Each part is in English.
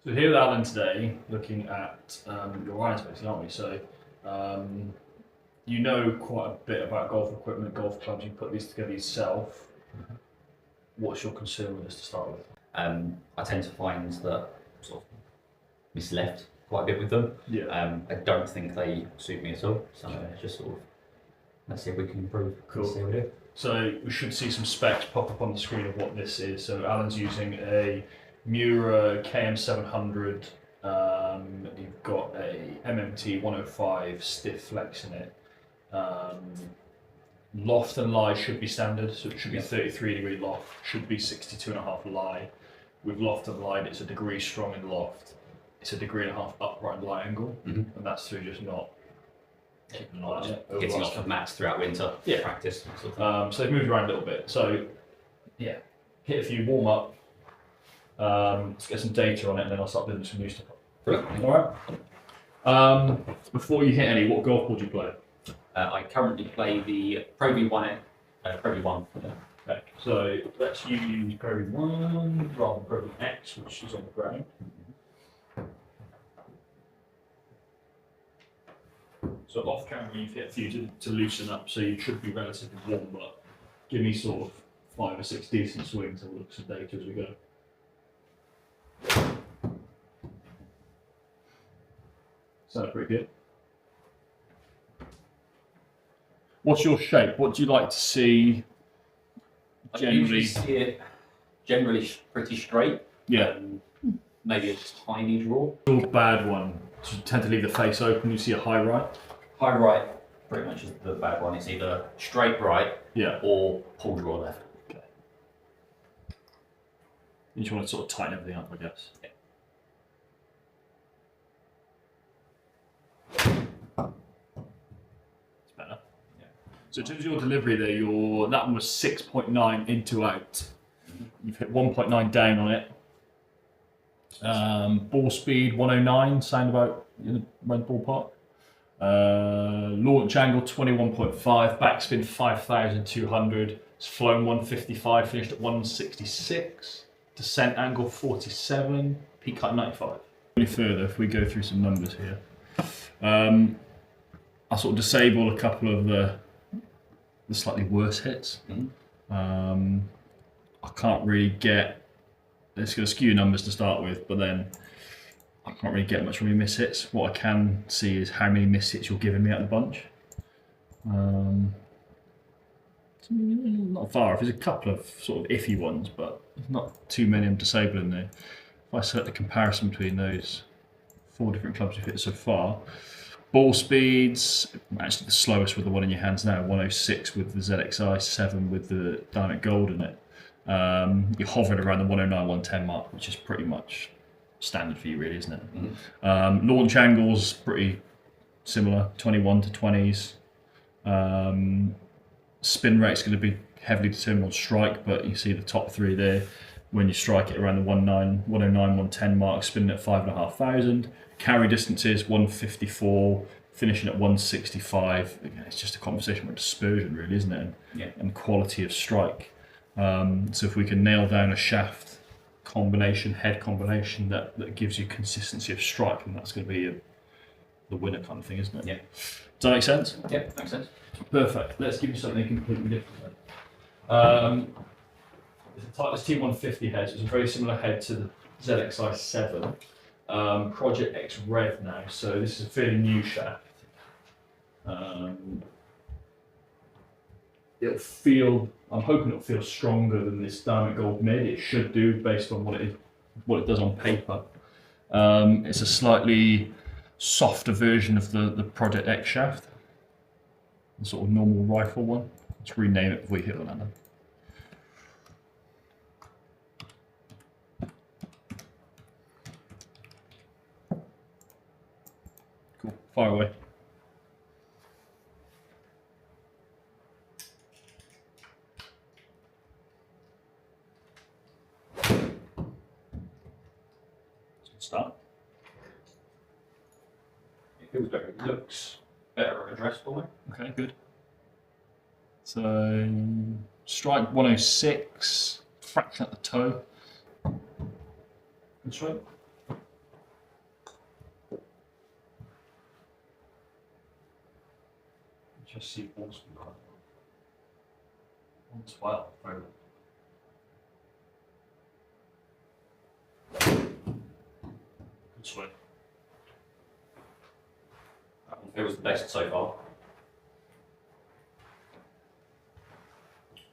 So here with Alan today, looking at your iron space, aren't we? So you know quite a bit about golf equipment, golf clubs. You put these together yourself. What's your concern with this to start with? I tend to find that sort of misleft quite a bit with them. Yeah. I don't think they suit me at all. So just sort of let's see if we can improve. Cool. Let's see how we do. So we should see some specs pop up on the screen of what this is. So Alan's using a Mura KM700. You've got a MMT 105 stiff flex in it. Loft and lie should be standard, so it should be 33-degree loft, should be 62.5 lie. With loft and lie, it's a degree strong in loft. It's a degree and a half upright lie angle, and that's through just not keeping on it. Getting off of mats throughout winter. Yeah. Practice. Sort of so they've moved around a little bit. So yeah, hit a few, warm up. Let's get some data on it, and then I'll start building some new stuff. Brilliant. All right. Before you hit any, what golf ball do you play? I currently play the Pro V1. Pro V1. Okay, so let's use Pro V1 rather than Pro V-X, which is on the ground. So off camera, you've hit a few to loosen up, so you should be relatively warm, but give me sort of 5 or 6 decent swings and we'll look at some data as we go. Sounds pretty good. What's your shape? What do you like to see generally? I usually see it generally pretty straight. Yeah. Maybe a tiny draw. Your bad one. So you tend to leave the face open. You see a high right. High right pretty much is the bad one. It's either straight right or pull draw left. Okay. You just want to sort of tighten everything up, I guess. Yeah. It's better. Yeah. So in terms of your delivery there, that one was 6.9 into out. You've hit 1.9 down on it. Ball speed 109, sound about in the red ballpark. Launch angle 21.5, backspin 5,200. It's flown 155, finished at 166. Descent angle 47, peak height 95. Any further, if we go through some numbers here, I'll sort of disable a couple of the slightly worse hits. I can't really get. It's going to skew numbers to start with, but then I can't really get much from your miss hits. What I can see is how many miss hits you're giving me out of the bunch. Not far off. There's a couple of sort of iffy ones, but not too many I'm disabling there. If I select the comparison between those 4 different clubs we've hit so far, ball speeds, actually the slowest with the one in your hands now, 106 with the ZXi, 7 with the Diamond Gold in it. You're hovering around the 109, 110 mark, which is pretty much standard for you, really, isn't it? Launch angles pretty similar, 21 to 20s. Spin rate's going to be heavily determined on strike, but you see the top 3 there. When you strike it around the 109, 110 mark, spinning at 5,500. Carry distances 154, finishing at 165. Again, it's just a conversation about dispersion, really, isn't it? And quality of strike. So if we can nail down a shaft combination, head combination that gives you consistency of strike, and that's going to be the winner kind of thing, isn't it? Yeah. Does that make sense? Yeah, makes sense. Perfect. Let's give you something completely different then. It's a Titleist T150 head, so it's a very similar head to the ZXi 7. Project X Rev now, so this is a fairly new shaft. I'm hoping it'll feel stronger than this Diamond Gold mid. It should do based on what it does on paper. It's a slightly softer version of the Project X shaft, the sort of normal rifle one. Let's rename it before we hit on that then. Cool, fire away. Start. It feels better. It looks better addressable. Okay, good. So strike 106, fraction at the toe. Good strike. Just see ball speed. 112. Very good swing. It was the best so far.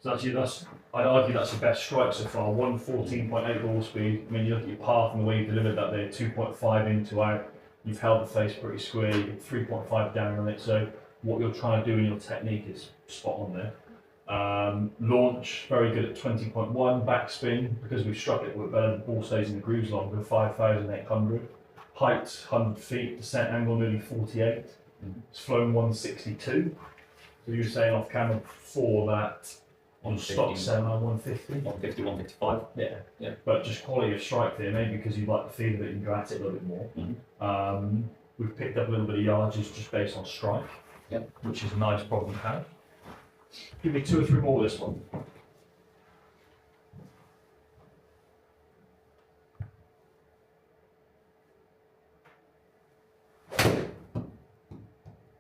So actually, I'd argue that's the best strike so far. 114.8 ball speed. I mean, you look at your path and the way you delivered that there, 2.5 in to out. You've held the face pretty square. You get 3.5 down on it. So what you're trying to do in your technique is spot on there. Launch very good at 20.1. Backspin, because we've struck it a little bit better. The ball stays in the grooves longer. 5,800. Height 100 feet. Descent angle nearly 48. It's flown 162. So you were saying off camera before that. On stock 7 on 150? 150, 155. Yeah. But just quality of strike there, maybe because you like the feel of it and you go at it a little bit more. We've picked up a little bit of yardage just based on strike, which is a nice problem to have. Give me 2 or 3 more this one.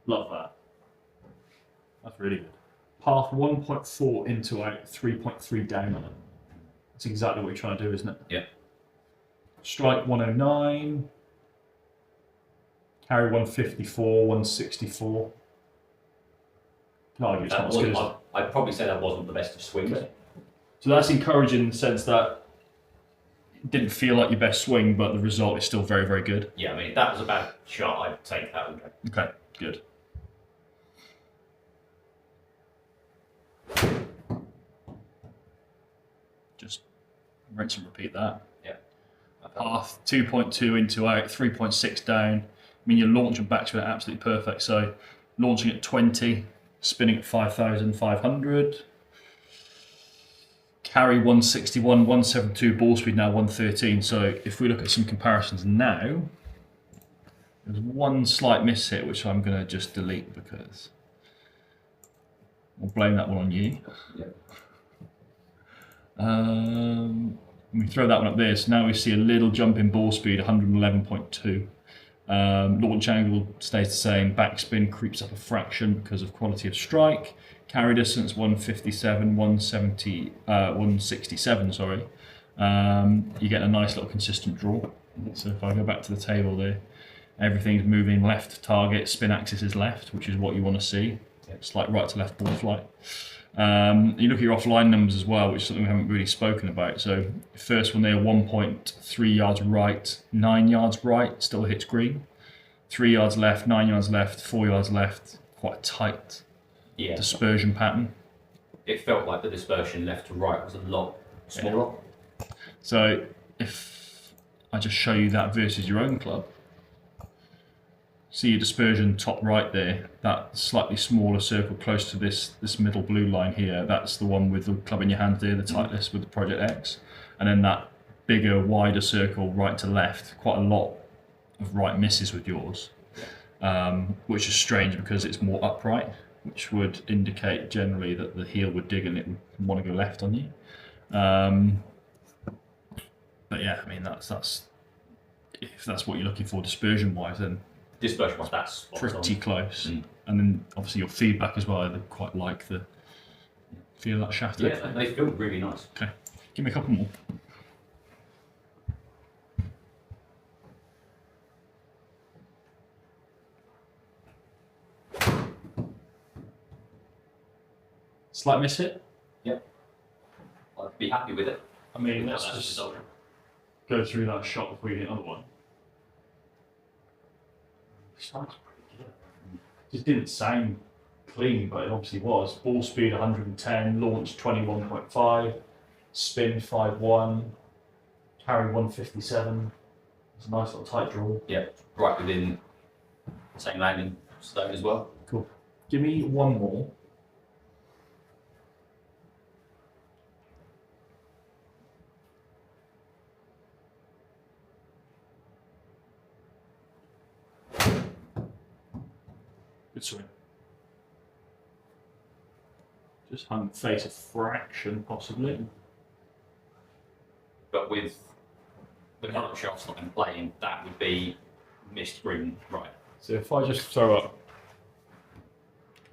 Love that. That's really good. Path 1.4 into out, 3.3 down on it. That's exactly what you're trying to do, isn't it? Yeah. Strike 109. Carry 154, 164. No, it's not as good as that. I'd probably say that wasn't the best of swings. Okay. So that's encouraging in the sense that it didn't feel like your best swing, but the result is still very, very good. Yeah, I mean, if that was a bad shot, I'd take that. Okay, good. Just rinse and repeat that. Yeah. Path 2.2 into out, 3.6 down. I mean, your launch and backspin are absolutely perfect. So launching at 20, spinning at 5,500. Carry 161, 172, ball speed now 113. So if we look at some comparisons now, there's one slight miss hit, which I'm going to just delete because we'll blame that one on you. Yeah. We throw that one up there, so now we see a little jump in ball speed, 111.2. Launch angle stays the same, backspin creeps up a fraction because of quality of strike. Carry distance 157, 167, sorry. You get a nice little consistent draw. So if I go back to the table there, everything's moving left target, spin axis is left, which is what you want to see. It's like right to left ball flight. You look at your offline numbers as well, which is something we haven't really spoken about. So first one there, 1.3 yards right, 9 yards right, still hits green. 3 yards left, 9 yards left, 4 yards left, quite a tight dispersion pattern. It felt like the dispersion left to right was a lot smaller. Yeah. So if I just show you that versus your own club, see your dispersion top right there, that slightly smaller circle close to this middle blue line here, that's the one with the club in your hand there, the Titleist with the Project X. And then that bigger, wider circle right to left, quite a lot of right misses with yours, which is strange because it's more upright, which would indicate generally that the heel would dig and it would want to go left on you. But yeah, I mean, that's if that's what you're looking for dispersion-wise, then dispersion was that's pretty close. And then obviously your feedback as well, I quite like the feel of that shaft. Yeah, they feel really nice. Okay, give me a couple more. Slight miss hit? Yep. I'd be happy with it. I mean, let's just go through that shot before you hit another one. Sounds pretty good. Just didn't sound clean, but it obviously was. Ball speed 110, launch 21.5, spin 5.1, carry 157. It's a nice little tight draw. Yeah, right within the same landing zone as well. Cool. Give me one more. Good swing. Just hung face a fraction, possibly. But with the current shots that I'm playing, that would be missed green right. So if I just throw up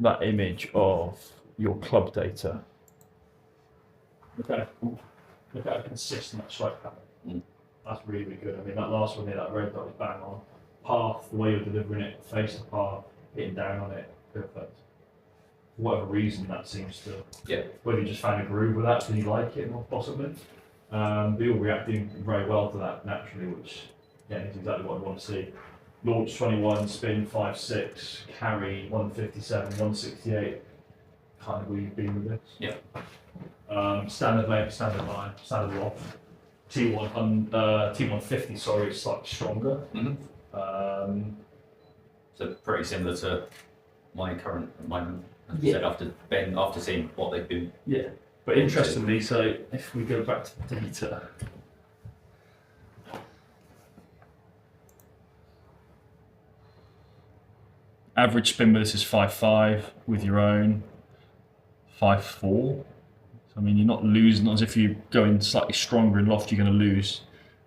that image of your club data. Look at a consistent strike pattern. That's really, really good. I mean, that last one there, that red dot is bang on. Path, the way you're delivering it, face the path, hitting down on it, perfect. For whatever reason, that seems to. Yeah. Whether you just found a groove with that, did you like it more possibly? But you're reacting very well to that naturally, which is exactly what I want to see. Launch 21, spin 5.6, carry 157, 168. Kind of where you've been with this. Yeah. Standard length, standard line, standard loft. T150, sorry, is slightly stronger. So pretty similar to my current at the moment. As I said, after seeing what they've been. Yeah. But interestingly, so if we go back to the data. Average spin with this is 5.5, with your own 5.4. So, I mean, you're not losing, not as if you're going slightly stronger in loft, you're going to lose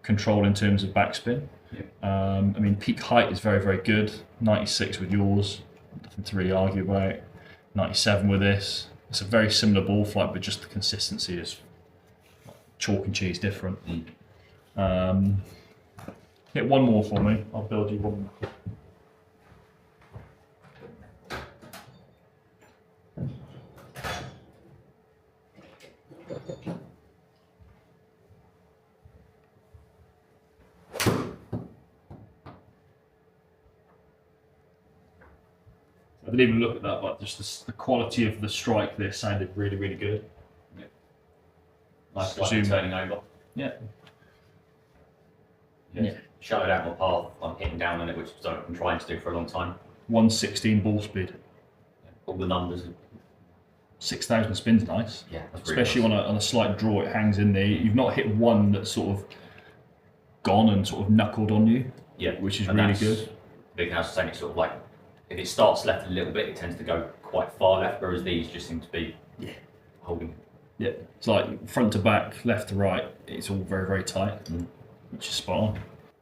control in terms of backspin. Yeah. I mean, peak height is very, very good. 96 with yours, nothing to really argue about. 97 with this. It's a very similar ball flight, but just the consistency is chalk and cheese different. Hit one more for me. I'll build you one more. I didn't even look at that, but just the quality of the strike there sounded really, really good. Yeah. Nice like turning over. Yeah. Shut it out my path. I'm hitting down on it, which I've been trying to do for a long time. 116 ball speed. All the numbers. 6,000 spins, nice. Yeah, that's especially really nice. on a slight draw, it hangs in there. You've not hit one that's sort of gone and sort of knuckled on you. Yeah, which is really good. Big house saying it's sort of like if it starts left a little bit, it tends to go quite far left, whereas these just seem to be holding. Yeah, it's like front to back, left to right. It's all very, very tight, which is spot on.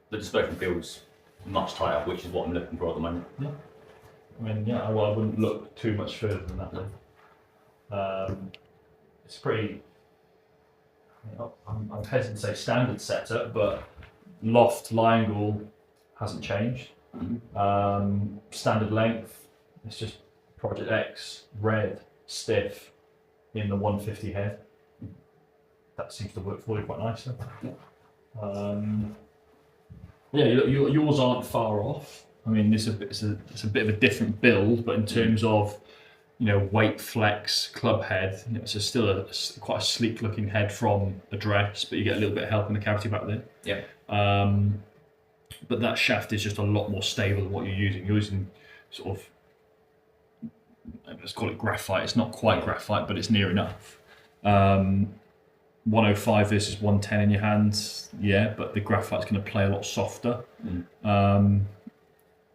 The dispersion feels much tighter, which is what I'm looking for at the moment. Yeah. I mean, I wouldn't look too much further than that. It's pretty. I'm hesitant to say standard setup, but loft lie angle hasn't changed. Standard length, it's just Project X, red, stiff, in the 150 head. That seems to work for you quite nicely. Yours aren't far off. I mean, it's a bit of a different build, but in terms of weight flex, club head, it's still quite a sleek looking head from a dress, but you get a little bit of help in the cavity back there. Yeah. But that shaft is just a lot more stable than what you're using. You're using sort of, let's call it graphite. It's not quite graphite, but it's near enough. 105 versus 110 in your hands, but the graphite's going to play a lot softer.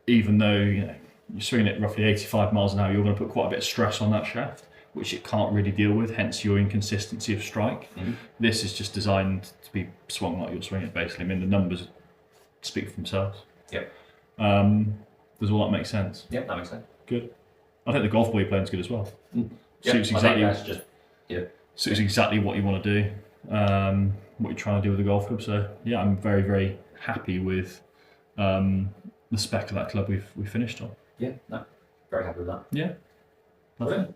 Even though you're swinging it roughly 85 miles an hour, you're going to put quite a bit of stress on that shaft, which it can't really deal with, hence your inconsistency of strike. This is just designed to be swung like you're swinging it, basically. I mean, the numbers speak for themselves. Yep. Does all that make sense? Yep, that makes sense. Good. I think the golf ball you're playing is good as well. Suits exactly what you want to do, what you're trying to do with the golf club. So I'm very, very happy with the spec of that club we've finished on. Yeah, no, very happy with that. Yeah. Nothing.